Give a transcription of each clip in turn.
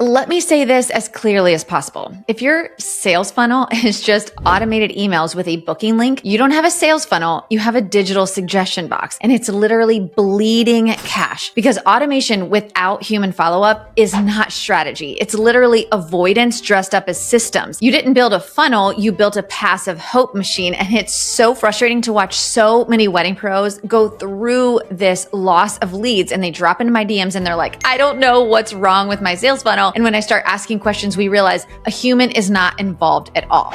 Let me say this as clearly as possible. If your sales funnel is just automated emails with a booking link, you don't have a sales funnel, you have a digital suggestion box, and it's literally bleeding cash because automation without human follow-up is not strategy. It's literally avoidance dressed up as systems. You didn't build a funnel, you built a passive hope machine, and it's so frustrating to watch so many wedding pros go through this loss of leads, and they drop into my DMs and they're like, I don't know what's wrong with my sales funnel. And when I start asking questions, we realize a human is not involved at all.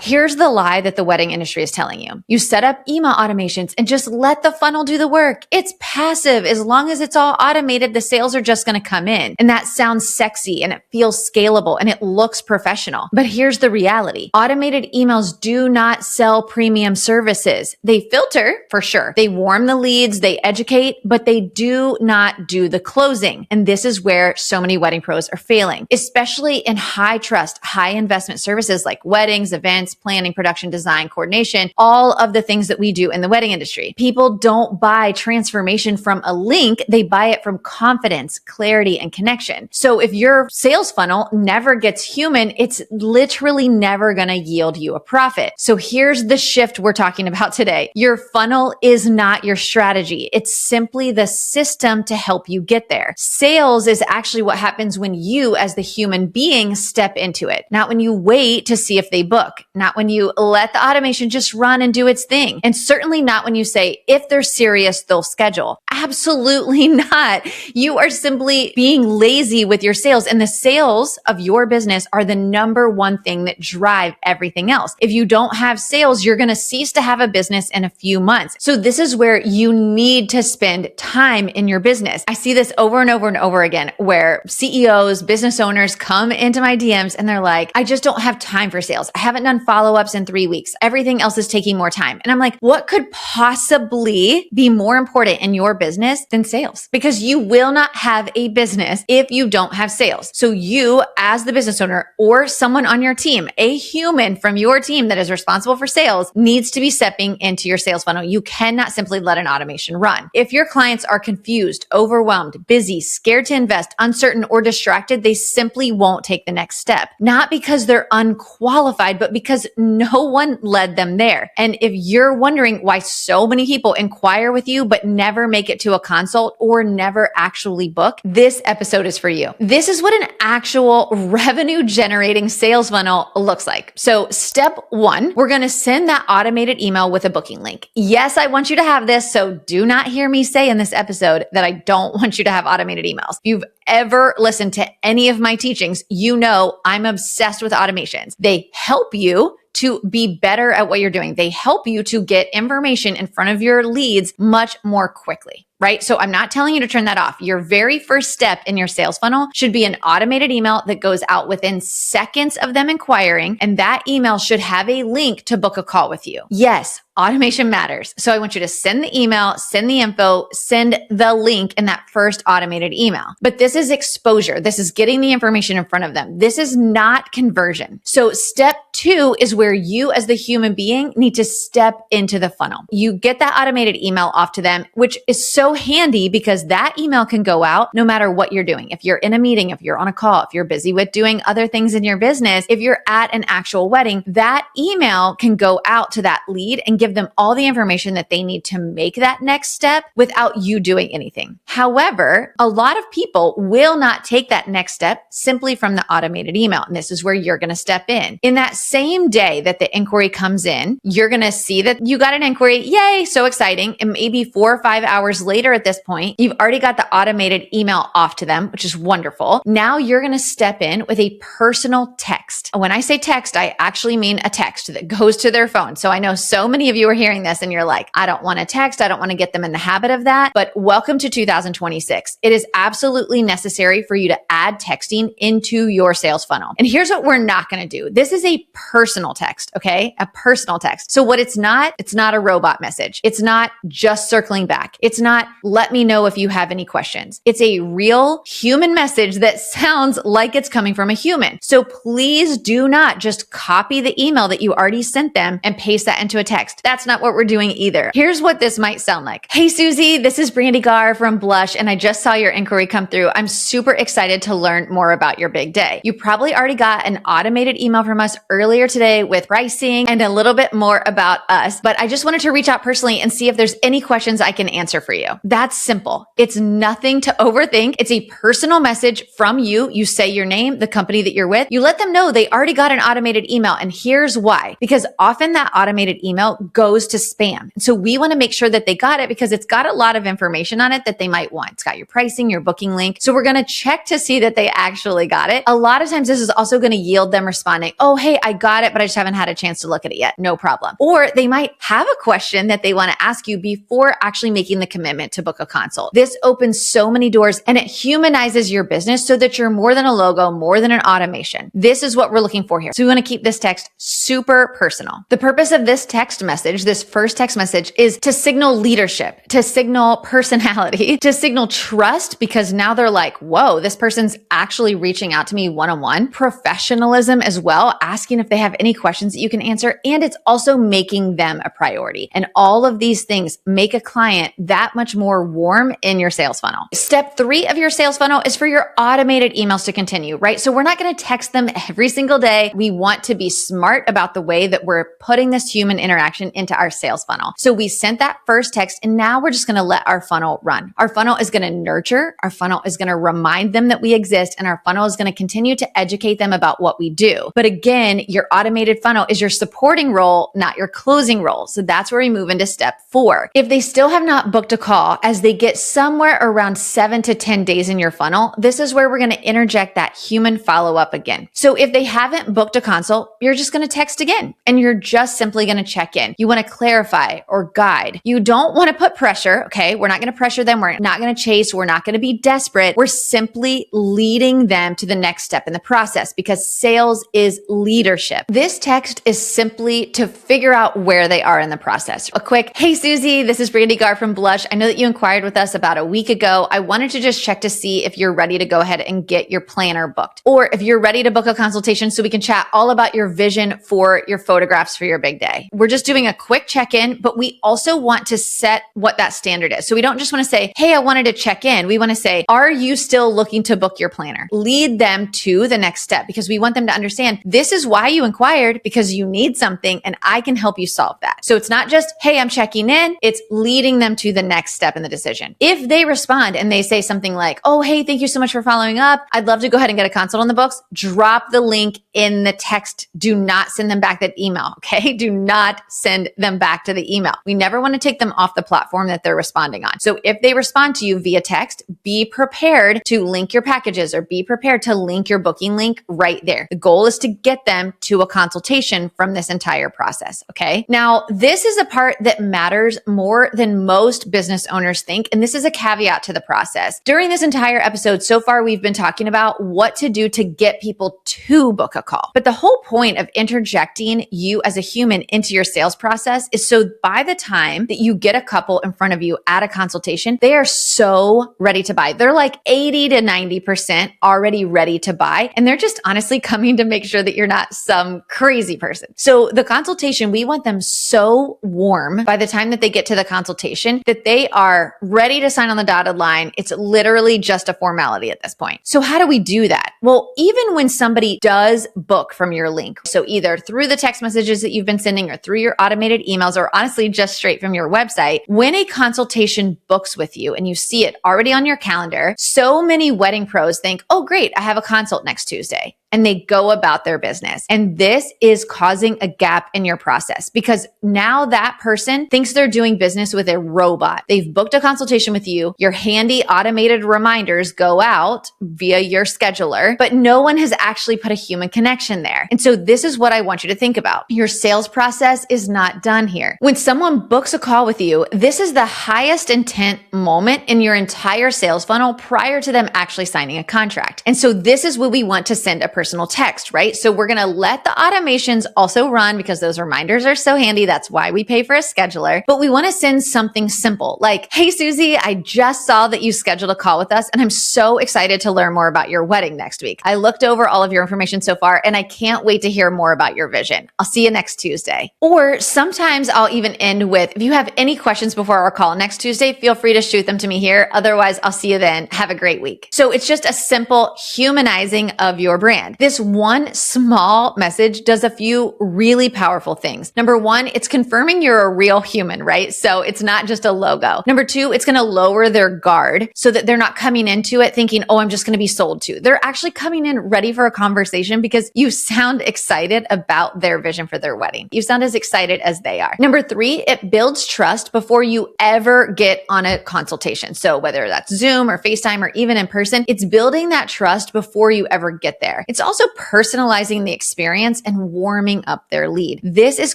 Here's the lie that the wedding industry is telling you. You set up email automations and just let the funnel do the work. It's passive. As long as it's all automated, the sales are just going to come in. And that sounds sexy and it feels scalable and it looks professional. But here's the reality. Automated emails do not sell premium services. They filter for sure. They warm the leads, they educate, but they do not do the closing. And this is where so many wedding pros are failing, especially in high trust, high investment services like weddings, events, planning, production, design, coordination, all of the things that we do in the wedding industry. People don't buy transformation from a link. They buy it from confidence, clarity, and connection. So if your sales funnel never gets human, it's literally never going to yield you a profit. So here's the shift we're talking about today. Your funnel is not your strategy. It's simply the system to help you get there. Sales is actually what happens when you, as the human being, step into it, not when you wait to see if they book. Not when you let the automation just run and do its thing. And certainly not when you say, if they're serious, they'll schedule. Absolutely not. You are simply being lazy with your sales. And the sales of your business are the number one thing that drive everything else. If you don't have sales, you're going to cease to have a business in a few months. So this is where you need to spend time in your business. I see this over and over and over again where CEOs, business owners come into my DMs and they're like, I just don't have time for sales. I haven't done follow-ups in 3 weeks. Everything else is taking more time. And I'm like, what could possibly be more important in your business than sales? Because you will not have a business if you don't have sales. So you, as the business owner or someone on your team, a human from your team that is responsible for sales, needs to be stepping into your sales funnel. You cannot simply let an automation run. If your clients are confused, overwhelmed, busy, scared to invest, uncertain, or distracted, they simply won't take the next step. Not because they're unqualified, but because no one led them there. And if you're wondering why so many people inquire with you, but never make it to a consult or never actually book, this episode is for you. This is what an actual revenue generating sales funnel looks like. So step one, we're going to send that automated email with a booking link. Yes, I want you to have this. So do not hear me say in this episode that I don't want you to have automated emails. If you've ever listened to any of my teachings, you know I'm obsessed with automations. They help you to be better at what you're doing. They help you to get information in front of your leads much more quickly, right? So I'm not telling you to turn that off. Your very first step in your sales funnel should be an automated email that goes out within seconds of them inquiring. And that email should have a link to book a call with you. Yes, automation matters. So I want you to send the email, send the info, send the link in that first automated email. But this is exposure. This is getting the information in front of them. This is not conversion. So step two is where you as the human being need to step into the funnel. You get that automated email off to them, which is so handy because that email can go out no matter what you're doing. If you're in a meeting, if you're on a call, if you're busy with doing other things in your business, if you're at an actual wedding, that email can go out to that lead and give them all the information that they need to make that next step without you doing anything. However, a lot of people will not take that next step simply from the automated email. And this is where you're going to step in. In that same day that the inquiry comes in, you're going to see that you got an inquiry. Yay, so exciting. And maybe 4 or 5 hours later at this point, you've already got the automated email off to them, which is wonderful. Now you're going to step in with a personal text. When I say text, I actually mean a text that goes to their phone. So I know so many of you are hearing this and you're like, I don't want to text. I don't want to get them in the habit of that. But welcome to 2026. It is absolutely necessary for you to add texting into your sales funnel. And here's what we're not going to do. This is a personal text, okay? A personal text. So what it's not a robot message. It's not just circling back. It's not let me know if you have any questions. It's a real human message that sounds like it's coming from a human. So please do not just copy the email that you already sent them and paste that into a text. That's not what we're doing either. Here's what this might sound like. Hey, Susie, this is Brandee Gaar from Blush, and I just saw your inquiry come through. I'm super excited to learn more about your big day. You probably already got an automated email from us earlier today with pricing and a little bit more about us, but I just wanted to reach out personally and see if there's any questions I can answer for you. That's simple. It's nothing to overthink. It's a personal message from you. You say your name, the company that you're with. You let them know they already got an automated email, and here's why. Because often that automated email goes to spam. So we want to make sure that they got it because it's got a lot of information on it that they might want. It's got your pricing, your booking link. So we're going to check to see that they actually got it. A lot of times this is also going to yield them responding, oh, hey, I got it, but I just haven't had a chance to look at it yet. No problem. Or they might have a question that they want to ask you before actually making the commitment to book a consult. This opens so many doors and it humanizes your business so that you're more than a logo, more than an automation. This is what we're looking for here. So we want to keep this text super personal. The purpose of this text message, this first text message, is to signal leadership, to signal personality, to signal trust, because now they're like, whoa, this person's actually reaching out to me one-on-one. Professionalism as well, asking if they have any questions that you can answer. And it's also making them a priority. And all of these things make a client that much more warm in your sales funnel. Step 3 of your sales funnel is for your automated emails to continue, right? So we're not going to text them every single day. We want to be smart about the way that we're putting this human interaction into our sales funnel. So we sent that first text and now we're just going to let our funnel run. Our funnel is going to nurture. Our funnel is going to remind them that we exist, and our funnel is going to continue to educate them about what we do. But again, your automated funnel is your supporting role, not your closing role. So that's where we move into step 4. If they still have not booked a call, as they get somewhere around 7 to 10 days in your funnel, this is where we're going to interject that human follow-up again. So if they haven't booked a consult, you're just going to text again, and you're just simply going to check in. You want to clarify or guide. You don't want to put pressure. Okay. We're not going to pressure them. We're not going to chase. We're not going to be desperate. We're simply leading them to the next step in the process, because sales is leadership. This text is simply to figure out where they are in the process. A quick, hey, Susie, this is Brandee Gaar from Blush. I know that you inquired with us about a week ago. I wanted to just check to see if you're ready to go ahead and get your planner booked, or if you're ready to book a consultation so we can chat all about your vision for your photographs for your big day. We're just doing a quick check-in, but we also want to set what that standard is. So we don't just want to say, hey, I wanted to check in. We want to say, are you still looking to book your planner? Lead them to the next step, because we want them to understand this is why you inquired, because you need something and I can help you solve that. So it's not just, hey, I'm checking in. It's leading them to the next step in the decision. If they respond and they say something like, oh, hey, thank you so much for following up. I'd love to go ahead and get a consult on the books. Drop the link in the text. Do not send them back that email. Okay. Do not send them back to the email. We never want to take them off the platform that they're responding on. So if they respond to you via text, be prepared to link your packages, or be prepared to link your booking link right there. The goal is to get them to a consultation from this entire process. Okay. Now, this is a part that matters more than most business owners think. And this is a caveat to the process. During this entire episode so far, we've been talking about what to do to get people to book a call. But the whole point of interjecting you as a human into your sales process is so by the time that you get a couple in front of you at a consultation, they are so ready to buy. They're like 80 to 90% already ready to buy. And they're just honestly coming to make sure that you're not some crazy person. So the consultation, we want them so warm by the time that they get to the consultation that they are ready to sign on the dotted line. It's literally just a formality at this point. So how do we do that? Well, even when somebody does book from your link, so either through the text messages that you've been sending or through your automated emails, or honestly just straight from your website, when a consultation books with you and you see it already on your calendar, so many wedding pros think, oh, great, I have a consult next Tuesday. And they go about their business. And this is causing a gap in your process, because now that person thinks they're doing business with a robot. They've booked a consultation with you. Your handy automated reminders go out via your scheduler, but no one has actually put a human connection there. And so this is what I want you to think about. Your sales process is not done here. When someone books a call with you, this is the highest intent moment in your entire sales funnel prior to them actually signing a contract. And so this is what we want to send a personal text, right? So we're going to let the automations also run because those reminders are so handy. That's why we pay for a scheduler. But we want to send something simple like, hey, Susie, I just saw that you scheduled a call with us and I'm so excited to learn more about your wedding next week. I looked over all of your information so far and I can't wait to hear more about your vision. I'll see you next Tuesday. Or sometimes I'll even end with, if you have any questions before our call next Tuesday, feel free to shoot them to me here. Otherwise, I'll see you then. Have a great week. So it's just a simple humanizing of your brand. This one small message does a few really powerful things. Number one, it's confirming you're a real human, right? So it's not just a logo. Number two, it's going to lower their guard so that they're not coming into it thinking, oh, I'm just going to be sold to. They're actually coming in ready for a conversation because you sound excited about their vision for their wedding. You sound as excited as they are. Number three, it builds trust before you ever get on a consultation. So whether that's Zoom or FaceTime or even in person, it's building that trust before you ever get there. It's also personalizing the experience and warming up their lead. This is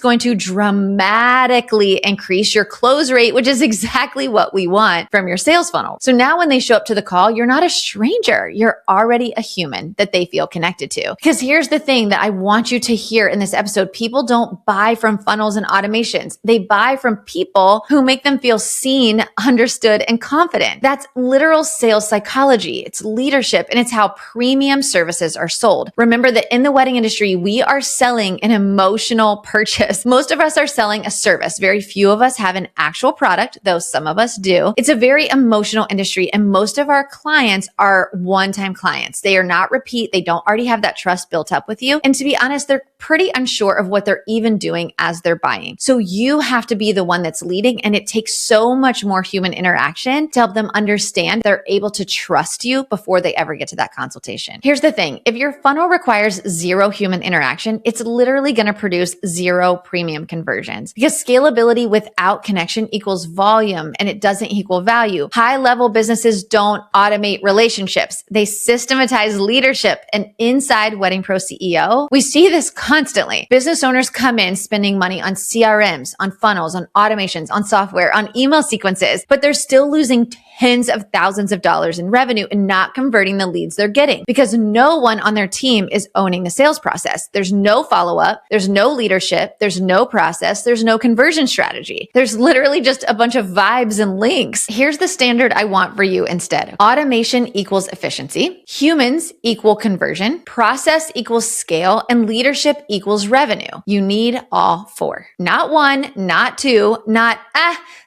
going to dramatically increase your close rate, which is exactly what we want from your sales funnel. So now when they show up to the call, you're not a stranger. You're already a human that they feel connected to. Because here's the thing that I want you to hear in this episode. People don't buy from funnels and automations. They buy from people who make them feel seen, understood, and confident. That's literal sales psychology. It's leadership, and it's how premium services are sold. Remember that in the wedding industry, we are selling an emotional purchase. Most of us are selling a service. Very few of us have an actual product, though some of us do. It's a very emotional industry, and most of our clients are one-time clients. They are not repeat. They don't already have that trust built up with you. And to be honest, they're pretty unsure of what they're even doing as they're buying. So you have to be the one that's leading, and it takes so much more human interaction to help them understand they're able to trust you before they ever get to that consultation. Here's the thing. If your funnel requires zero human interaction, it's literally going to produce zero premium conversions because scalability without connection equals volume and it doesn't equal value. High-level businesses don't automate relationships. They systematize leadership. And inside Wedding Pro CEO, we see this constantly. Business owners come in spending money on CRMs, on funnels, on automations, on software, on email sequences, but they're still losing tens of thousands of dollars in revenue and not converting the leads they're getting because no one on their team is owning the sales process. There's no follow-up. There's no leadership. There's no process. There's no conversion strategy. There's literally just a bunch of vibes and links. Here's the standard I want for you instead. Automation equals efficiency. Humans equal conversion. Process equals scale. And leadership equals revenue. You need all four. Not one, not two, not,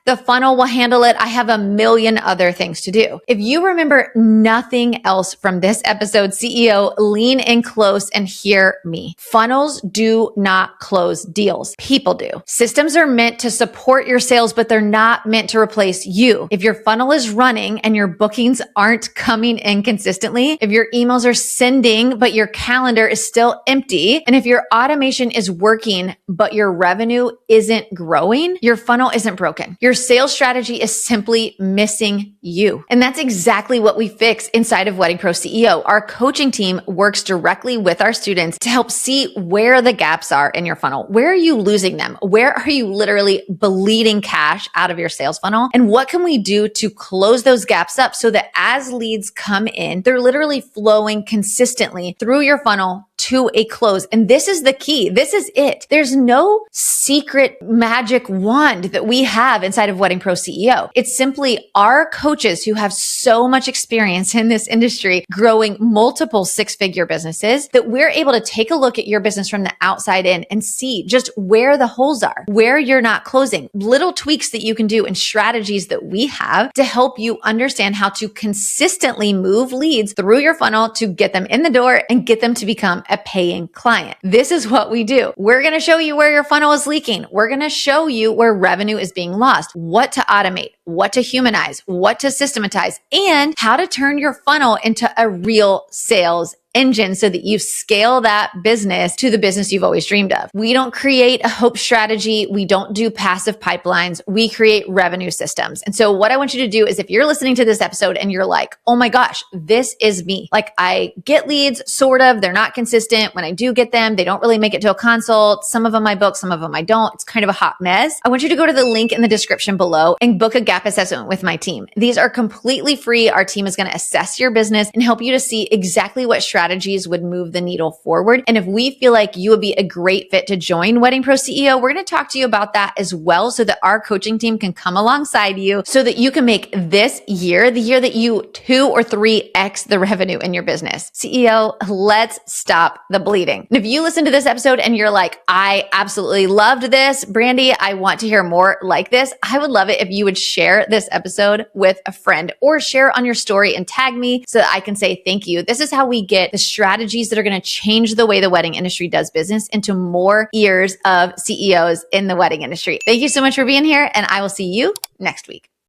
the funnel will handle it. I have a million other things to do. If you remember nothing else from this episode, CEO, lean in close and hear me. Funnels do not close deals. People do. Systems are meant to support your sales, but they're not meant to replace you. If your funnel is running and your bookings aren't coming in consistently, if your emails are sending, but your calendar is still empty, and if your automation is working, but your revenue isn't growing, your funnel isn't broken. Your sales strategy is simply missing you. And that's exactly what we fix inside of Wedding Pro CEO. Our coaching team works directly with our students to help see where the gaps are in your funnel. Where are you losing them? Where are you literally bleeding cash out of your sales funnel? And what can we do to close those gaps up so that as leads come in, they're literally flowing consistently through your funnel to a close. And this is the key. This is it. There's no secret magic wand that we have inside of Wedding Pro CEO. It's simply our coaches who have so much experience in this industry growing multiple six-figure businesses that we're able to take a look at your business from the outside in and see just where the holes are, where you're not closing, little tweaks that you can do and strategies that we have to help you understand how to consistently move leads through your funnel to get them in the door and get them to become a paying client. This is what we do. We're going to show you where your funnel is leaking. We're going to show you where revenue is being lost, what to automate, what to humanize, what to systematize, and how to turn your funnel into a real sales engine so that you scale that business to the business you've always dreamed of. We don't create a hope strategy. We don't do passive pipelines. We create revenue systems. And so what I want you to do is if you're listening to this episode and you're like, oh my gosh, this is me. Like I get leads, sort of, they're not consistent. When I do get them, they don't really make it to a consult. Some of them I book, some of them I don't. It's kind of a hot mess. I want you to go to the link in the description below and book a gap assessment with my team. These are completely free. Our team is going to assess your business and help you to see exactly what strategy strategies would move the needle forward. And if we feel like you would be a great fit to join Wedding Pro CEO, we're going to talk to you about that as well so that our coaching team can come alongside you so that you can make this year the year that you 2 or 3x the revenue in your business. CEO, let's stop the bleeding. And if you listen to this episode and you're like, I absolutely loved this, Brandee, I want to hear more like this, I would love it if you would share this episode with a friend or share on your story and tag me so that I can say thank you. This is how we get the strategies that are going to change the way the wedding industry does business into more ears of CEOs in the wedding industry. Thank you so much for being here, and I will see you next week.